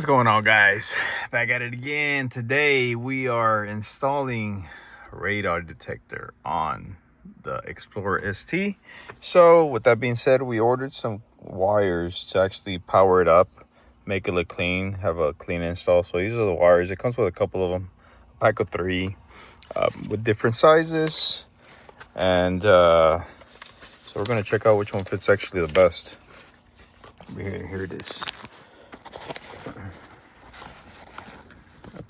What's going on, guys? Back at it again. Today we are installing radar detector on the Explorer ST. So with that being said, we ordered some wires to actually power it up, make it look clean, have a clean install. So these are the wires. It comes with a couple of them, a pack of 3 with different sizes. And so we're going to check out which one fits actually the best. Here it is.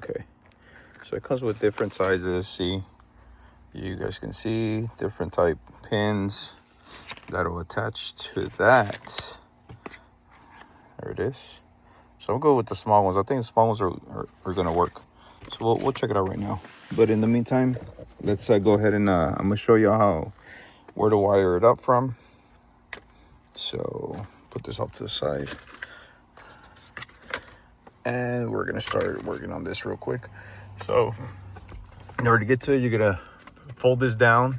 Okay, so it comes with different sizes. See, you guys can see different type pins that'll attach to that. There it is. So I'll go with the small ones. I think the small ones are gonna work. So we'll check it out right now. But in the meantime, let's go ahead and I'm gonna show you where to wire it up from. So put this off to the side. And we're gonna start working on this real quick. So in order to get to it, you're gonna fold this down.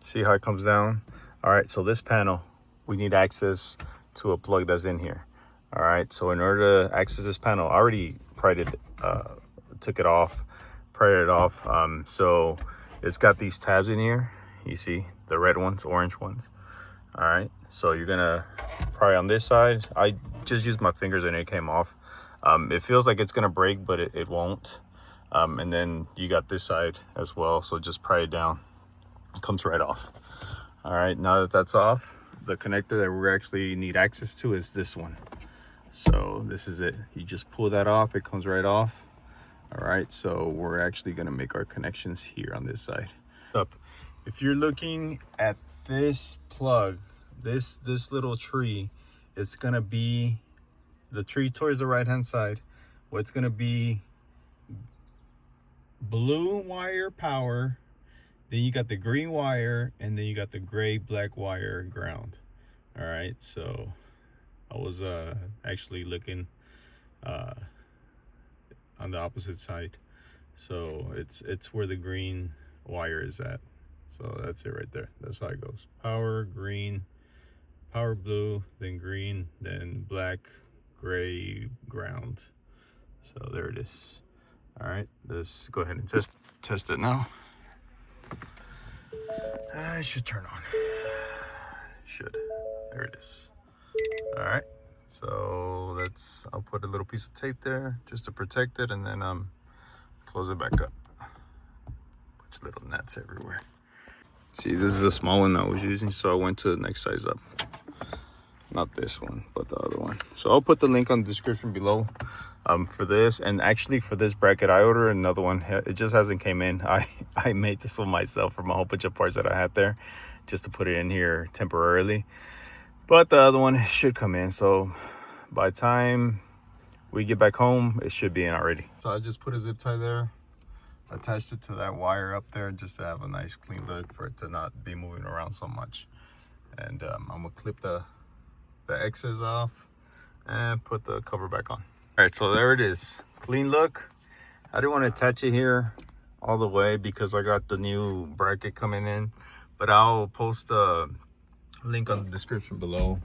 See how it comes down? All right, so this panel, we need access to a plug that's in here. All right, so in order to access this panel, I already pried it, took it off, pried it off. So it's got these tabs in here. You see the red ones, orange ones. All right, so you're gonna pry on this side. I just used my fingers and it came off. It feels like it's gonna break, but it won't. And then you got this side as well, so just pry it down. It comes right off. All right, now that that's off, the connector that we actually need access to is this one. So this is it. You just pull that off, it comes right off. All right, so we're actually gonna make our connections here on this side. If you're looking at this plug, this little tree, it's gonna be the tree towards the right hand side. What's gonna be blue wire power, then you got the green wire, and then you got the gray black wire ground. All right, so I was actually looking on the opposite side, so it's where the green wire is at. So that's it right there. That's how it goes. Power green, power blue, then green, then black, gray, ground. So there it is. All right, let's go ahead and test it now. It should turn on. Should. There it is. All right, so I'll put a little piece of tape there just to protect it, and then close it back up. Bunch of little nuts everywhere. See, this is a small one I was using, so I went to the next size up. Not this one, but the other one. So I'll put the link on the description below for this. And actually for this bracket, I ordered another one. It just hasn't came in. I made this one myself from a whole bunch of parts that I had there just to put it in here temporarily. But the other one should come in. So by the time we get back home, it should be in already. So I just put a zip tie there, attached it to that wire up there just to have a nice clean look, for it to not be moving around so much. And I'm gonna clip the excess off and put the cover back on. All right, so there it is, clean look. I didn't want to attach it here all the way because I got the new bracket coming in, but I'll post a link on the description below,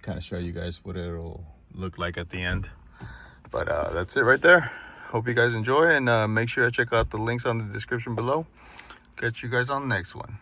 kind of show you guys what it'll look like at the end. But that's it right there. Hope you guys enjoy, and make sure to check out the links on the description below. Catch you guys on the next one.